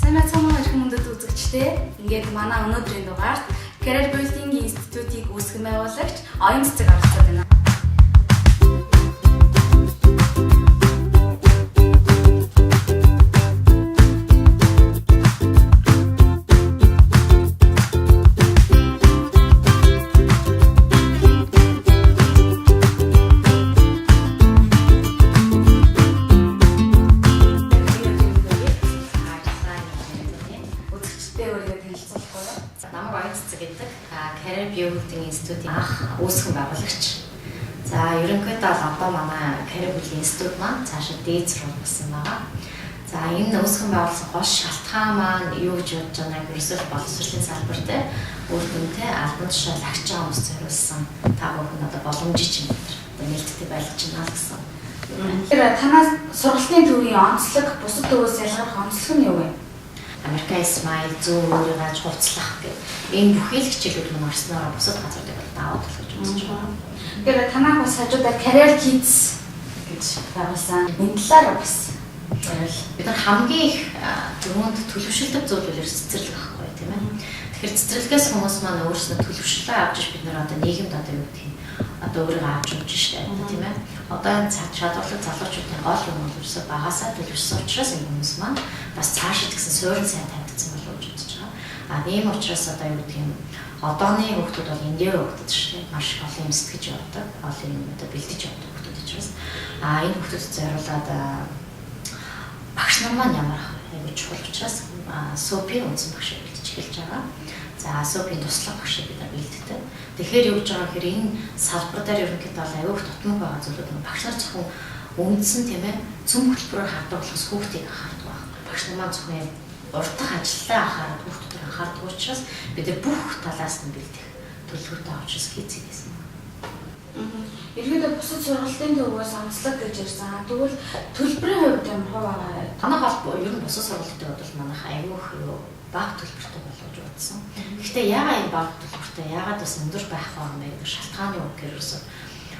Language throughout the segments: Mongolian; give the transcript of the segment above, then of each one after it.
Сайн байцгаана уу хүмүүст үзэгчдээ. Ингээд манай өнөөдрийн дугаарт Career Building Institute-ийг үүсгэн байгуулагч Оюн Цэцэг оролцоод байна. Намайг Оюн Цэцэг гэдэг Career Building Institute-ийн үүсгэн байгуулагч. За ерөнхийдөө бол одоо манай Career Building Institute маань цаашаа дээд сургууль болсон байгаа. За энэ үүсгэн байгуулсан гол шалтгаан маань юу гэж бодож байгааг ерөөсөө боловсролын салбар дээр үр дүнтэй албан тушаал агч байгаа хүмүүс зориулсан та бүхэн одоо боломжийг чинь нээлттэй байлгаж байна гэсэн. Тэгэхээр танаас сургалтын төвийн онцлог бусад төвөөс ялгарх онцлог нь юу вэ? Америкийн Смайл зүүн өөрийгөө хувцлах гэх энэ бүхий л хичээлүүд мань орсноор бусад газруудыг даваад төлөж үзэж байгаа. Тэгэхээр танаа бас хажуудаар Career Kids гэж байгуулсан. Энэ талаар бас бид нар хамгийн их түрүүнд төлөвшөлтөд зөвлөлөөр цэцэрлэг авахгүй тийм ээ. Тэгэхээр цэцэрлэгээс хүмүүс маань өөрснөө төлөвшлөө авч иж бид нар одоо нийгэмд одоо юу гэх юм одоо өөрийгөө авч явж штэ тийм ээ. Одоо энэ чадварлаг залуучуудын гол юм бол ерөөсөө багасаа төлөвшсөн учраас энэ хүмүүс маань бас цаашид гэсэн суурин сайн тавигдсан болов уу гэж бодож байгаа. Тийм учраас одоо юу гэх юм одооны хүмүүс бол эндээр хүмүүс шүү дээ. Маш олон юм сэтгэж явдаг, олон юм одоо бэлдэж явдаг хүмүүс учраас энэ хүмүүсд зориулаад багш нар маань ямар аягүй чухал учраас СОП-ийн үндсэн багшийг бэлдэж эхэлж байгаа. За СОП-ийн туслах багшийг бид нар бэлддэг. Тэгэхээр юу гэж байгаа гэхээр энэ салбар дээр ерөнхийдөө аягүй тутмаг байгаа зүйлүүд нь багш нар зөвхөн үндсэн тийм ээ цөм хөтөлбөрөөр хардаг болохоос хүүхдийг анхаардаг байна. Багш нар маань зөвхөн уртах ажиллаа анхаарал хүүхдүүдийг анхаардаг учраас бид нар бүх талаас нь бэлдэх төлөвлөгөөтэй авчирс хийцгээсэн. Ерөнхийдөө бусад сургалтын төвөөс онцлог гэж ярьсан. Тэгвэл төлбөрийн хувьд ямар хуваагаа? Танах холбоо ер нь бусад сургалтын хувьд бол манайх аягүй бага төлбөртэй болов гэж бодсон. Гэхдээ яагаад энэ бага төлбөртэй, яагаад бас өндөр байх юм бэ гэдэг шалтгааны үг гэрээс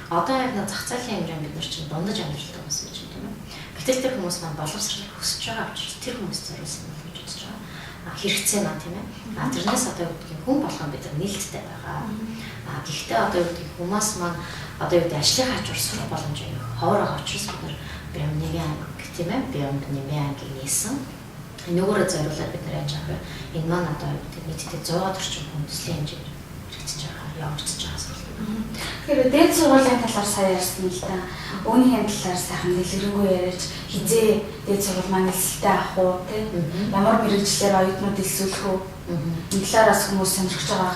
одоо яг зах зээлийн хэмжээнд бид нар чинь дундаж амжилттай хүмүүс гэж юм тийм ээ. Гэтэл тэр хүмүүс маань боловсролыг хүсэж байгаа учраас тэр хүмүүс зориулсан бол гэж бодож байгаа. Хэрэгцээ маань тийм ээ. Тэрнээс одоо юу гэдэг хүн болгон бид нар нээлттэй байгаа. Гэхдээ одоо юу гэдэг хүмүүс маань одоо юу гэдэг ажлын хажуур сурах боломж аяг ховор байгаа учраас бид нар бямны анги тийм ээ. Бямны ангийг нээсэн. Нөгөөрөө зориулаад бид нар яаж байгаа вэ? Энэ маань одоо юу гэдэг нийтдээ 100-аад орчим хүндэслийн хэмжээр хэрэгжиж байгаа, явагдаж байгаа зүйл. Тэгэхээр дээд сургуулийн талаар сайн ярьсан л да. Үүнийхээ талаар сайхан дэлгэрэнгүй яриач хизээ дээд сургууль маань эсэлтэй авах уу тийм ямар мэрэгчлэр оюутнууд эсвэлэх үү? Энэ талаараас хүмүүс сонирхож байгаа.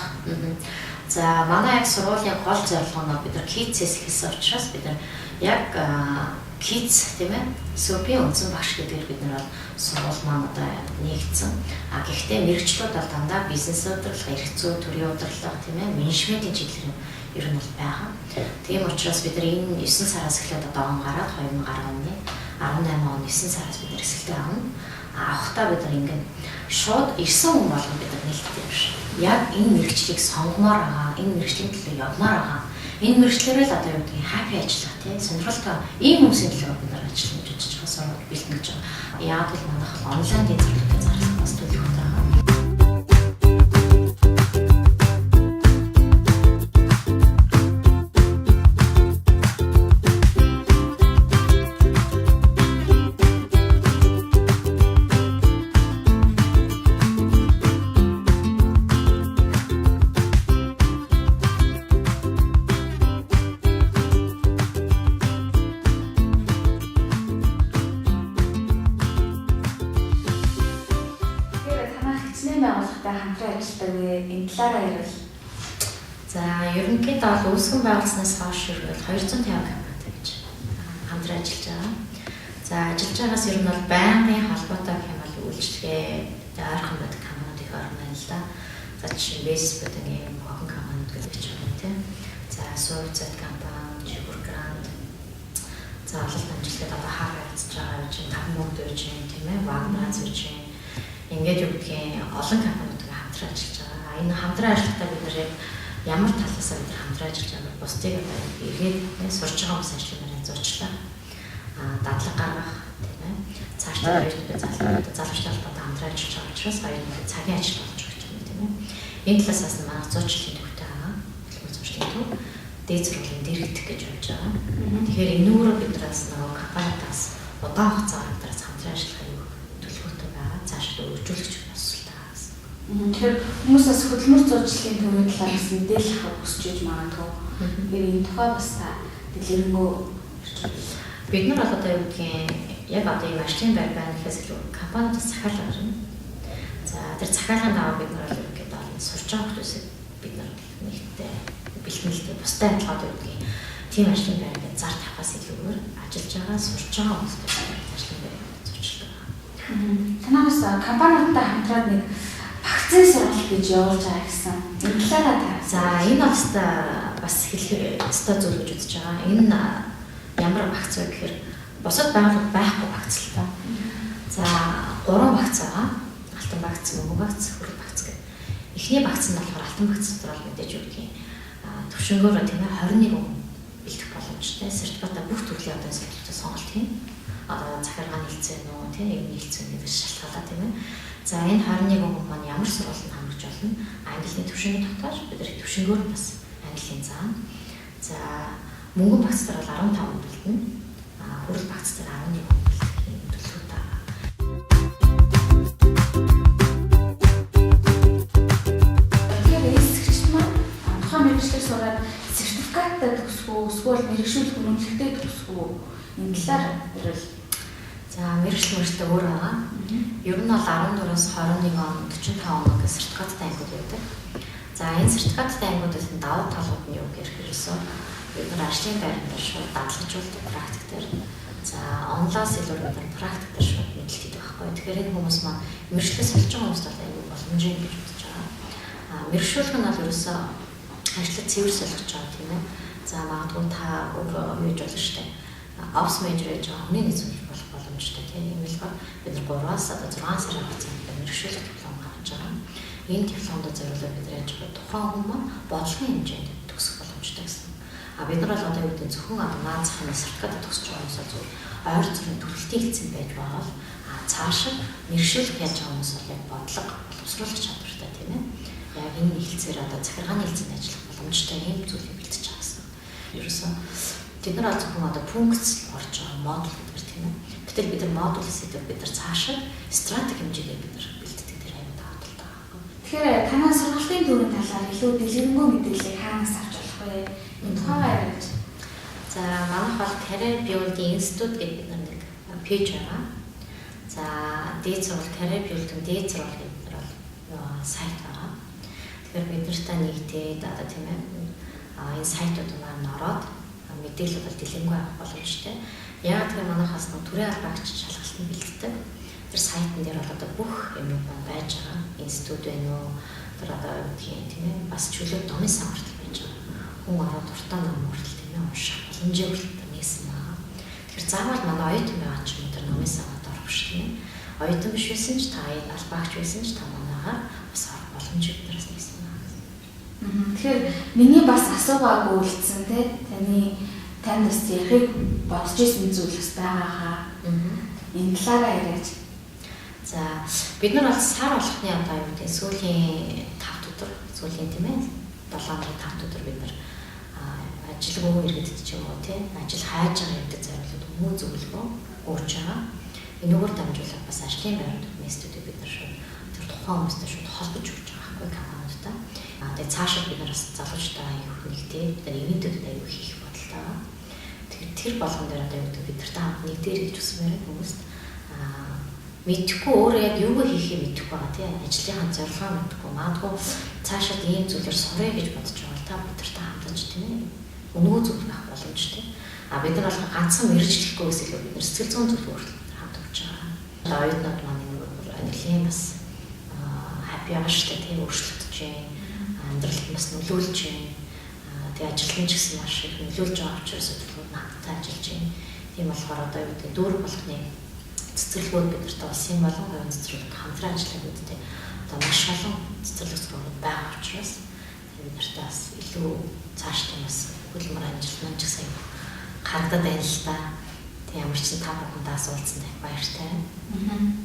За манай яг сургуулийн гол зорилго нь бид нар KIDS-ээс эхэлсэн учраас бид нар яг KIDS тийм ээ СОП-ийн үндсэн багш гэдгээр бид нар сургууль маань одоо нэгдсэн. Гэхдээ мэрэгчлүүд бол дандаа бизнес удирдлага, эрх зүй, төрийн удирдлага тийм ээ менежментийн чиглэл ер нь бол байгаа. Тийм учраас бид нар энэ 9 сараас эхлээд одоо он гараад 2018 он 9 сараас бид нар эсэлтээ авна. Авахтаа бид нар ингэн шууд ирсэн хүн болгон бид нар нээлттэй биш. Яг энэ мэрэгчлийг сонгомоор байгаа, энэ мэрэгчлийн төлөө явмаар байгаа. Энэ мэрэгчлэрээ л одоо юу гэдгийг хаппи ажиллах тийм сонирхолтой ийм хүмүүсийн төлөө бид нар ажиллана гэж бодож байгаа сургууль бэлтгэж байгаа. Яг л манайх онлайн дэвтэртэй зарлах бас төлөвлөгөөтэй байгаа. байгууллагатай хамтран ажилладаг энэ талаараа ярил. За ерөнхийдөө бол үүсгэн байгуулснаас хойш ерөнхийдөө 250 компанитай гэж хамтран ажиллаж байгаа. За ажиллаж байгаас ер нь бол байнгын холбоотой гэх юм бол үйлчлэгээ ойрхон байдаг компаниуд их орно байна л да. За жишээ нь Facebook-ийн хогон компаниуд гэдэг ч юм уу тийм. За Surfset компани, Jupiter Grand. За ололт амжилтад одоо хаа ажиллаж байгаа юм чинь Таммогд үйж юм тийм ээ, Wagner үйж юм. Ингээд юу гэдгийг олон компаниудтай хамтран ажиллаж байгаа. Энэ хамтран ажиллахдаа бид нар яг ямар талаасаа бид хамтран ажиллаж байгаа бусдыг эргээд сурж байгаа хүмүүс ажлыг зорчлаа. Дадлаг гаргах тийм ээ. цаашдаа оюутнуудын залуучтай холбоотой хамтран ажиллаж байгаа учраас оюутнуудын цагийн ажил болж байгаа юм тийм ээ. Энэ талаас бас манай зуучлалын төвтэй байгаа. Хөтөлбөр зуучлалын төв дээд сургуулийн дэргэдэх гэж явж байгаа. Тэгэхээр энүүгээр биднээс нөгөө компаниудаас удаан хугацаар хамтран ажиллахыг төлөвлөлтөй байгаа. Цаашдаа өргөжүүлэх асуудалтай байгаа гэсэн. Тэгэхээр хүмүүс бас хөдөлмөр зуучлалын төвийн талаас мэдээлэл авах хүсэж байж магадгүй. Тэгэхээр энэ тухай бас дэлгэрэнгүй бид нар одоо юу гэдгийг яг одоо ийм ажлын байр байна гэхээс илүү компаниудаас захиалга гарна. За тэр захиалганд аваад бид нар юу гэдэг нь сурч байгаа хүмүүсийг бид нар нэгтээ бэлтгэлтэй бусдад адилхан юу гэдгийг тийм ажлын байранд зар тавхаас илүүгээр ажиллаж байгаа сурч байгаа хүмүүстэй ажлын байранд зурчилдаг. Танаас компаниудтай хамтраад нэг вакцины сургалт гэж явуулж байгаа гэсэн. Энэ талаараа та. За энэ бас хэлэх ёстой зүйл гэж үзэж байгаа. Энэ ямар вакц вэ гэхээр бусад байгууллага байхгүй вакц л та. За 3 вакц байгаа. Алтан вакц, мөнгөн вакц, хөрөг вакц гэх. Эхний вакц нь болохоор алтан вакц дотор мэдээж юу гэдгийг төвшнгөөр тийм ээ 21 хүн бэлдэх боломжтой. Сертификатаа бүх төрлийн одоо сэтгүүлтэй сонголт хийн. Одоо захиргааны хэлцээ нөө тийм нийгмийн хэлцээ гэдэг шалтгаалаа тийм ээ. За энэ 21 хүн маань ямар сургалтанд хамраж болно? Английн төвшингийн дотор бид нар төвшнгөөр бас английн заа. За мөнгөн багц дээр бол 15 хүн бэлдэнэ. Хөрөл багц дээр 11 хүн бэлдэх юм төлөвлөлт байгаа. Тэгэхээр эсэгч маань тухайн мэргэжлийг сураад сертификаттай төгсөх үү, эсвэл мэргэжлүүлэх үнэмшилтэй төгсөх үү? Энэ талаар ярил. За мэргэжлүүлэлтээ өөр байгаа. Ер нь бол 14-өөс 21 он 45 он гэх сертификаттай ангууд байдаг. За энэ сертификаттай ангуудаас давуу талууд нь юу гэх хэрэгсөө бид нар ажлын байранд шууд дадлагжуулдаг практик дээр. За онлаас илүү бид нар практик дээр шууд мэдлэг хийдэг байхгүй. Тэгэхээр энэ хүмүүс маань мэргэжлээс олж байгаа хүмүүст бол аюул боломжтой гэж бодож байгаа. Мэргэжлүүлэх нь бол ерөөсөө ажлыг цэвэр солих жаа тийм ээ. За магадгүй та өөрөө хийж болно шүү дээ. Ops manager гэж байгаа хүний нэг зүйл болох боломжтой тийм юм л ба бид нар 3-аас одоо 6 сарын хугацаанд мэргэжлүүлэх диплом гаргаж байгаа. Энэ дипломд зориулаад бид яаж тухайн хүн маань бодлогын хэмжээнд төгсөх боломжтой гэсэн. Бид нар бол одоо юу гэдэг зөвхөн одоо наад захын сертификат төгсөж байгаа хүмүүсээ зөв ойр зүрийн төлөвлөлтийг хийсэн байж байгаа бол цаашаа мэргэжлүүлэх яаж байгаа хүмүүс бол яг бодлого боловсруулах чадвартай тийм ээ. Яг энэ хэлцээр одоо захиргааны хэлцээнд ажиллах боломжтой юм зүйлийг бэлтэж байгаа гэсэн. Ерөөсөн бид нар зөвхөн одоо функц орж байгаа модуль гэдэг тийм ээ. Гэтэл бид нар модуль хэсэгт бид нар цаашаа стратеги хэмжээгээр бид нар бэлддэг тэр аюул тааталтай байгаа. Тэгэхээр танай сургалтын төвийн талаар илүү дэлгэрэнгүй мэдээллийг хаанаас авч болох вэ? Энэ тухайгаа яриач. За манайх бол Career Building Institute гэдэг бид нар нэг пэйж байгаа. За дээд сургууль Career Building дээд сургууль гэдэг нар бол сайт байгаа. Тэгэхээр бид нартай нэгдээд одоо тийм ээ энэ сайтууд маань ороод мэдээлэл бол дэлгэнгүй авах боломжтой. Яг тэр манайхаас нэг төрийн албаагч шалгалтанд бэлддэг. Тэр сайтн дээр бол одоо бүх юм байж байгаа. Институт байна уу? Тэр одоо тийм ээ бас чөлөөт домын сан хүртэл байж байгаа. Хүн ороод уртаа ном хүртэл тийм ээ унших боломжтой хүртэл нээсэн байгаа. Тэгэхээр заавал манай оюутан байгаа ч юм тэр номын санд орох биш тийм ээ. Оюутан биш байсан ч та албаагч байсан ч та манайгаар бас орох боломжтой биднээс нээсэн байгаа. Тэгэхээр миний бас асуугаагүй үлдсэн тий танд бас ярих бодож ирсэн зүйл бас байгаа хаа. Энэ талаараа яриач. За бид нар бол сар болгохны одоо юу гэдэг сүүлийн 5 өдөр сүүлийн тийм ээ 7-5 өдөр бид нар ажилгүй иргэдэд ч юм уу тийм ажил хайж байгаа юм дээр зориулаад хүмүү зөвлөгөө өгч байгаа. Энэгээр дамжуулаад бас ажлын байранд институтыг бид нар шууд тэр тухайн хүмүүстэй шууд холбож өгч байгаа байхгүй компаниудаа. Тэгээ цаашаа бид нар бас залуучтай аюух нэгтэй бид нар ивэнтүүдэд аюух хийх бодолтой байгаа. Тэгэхээр тэр болгон дээр одоо юу гэдэг бид нартай хамт нэгдээр гэж үсмээр хүмүүст мэдхгүй өөрөө яг юу хийхээ мэдэхгүй байгаа тийм ажлынхаа зорилгоо мэдхгүй магадгүй цаашаа ийм зүйлээр сурах гэж бодож байгаа та бид нартай хамтаж тийм ээ өнөө зүйл байх боломжтой. Бид нар бол ганцхан мэргэжлэхгүй гэсэн илүү бид нар сэтгэл зүйн зөвлөгөөр хамт өгч байгаа. Оюутнууд маань нэлийн бас хаппи ааштай тийм өөрчлөгдөж байна. Амьдралд бас нөлөөлж байна. Тэгээ ажилтны ч гэсэн маш их нөлөөлж байгаа учраас зөвлөгөө хамтдаа ажиллаж байна. Тийм болохоор одоо юу гэдэг дүүрэг болгоны цэцэрлэгүүд бид нарт улсын болон хувийн цэцэрлэг хамтран ажилладаг үүдтэй одоо маш олон цэцэрлэг сургуулиуд байгаа учраас бид нарт бас илүү цаашдаа бас хөдөлмөр амжилттай ч гэсэн харагдаад байна л да. Ямар ч 5 хүндээ асуулцсан баяртай байна.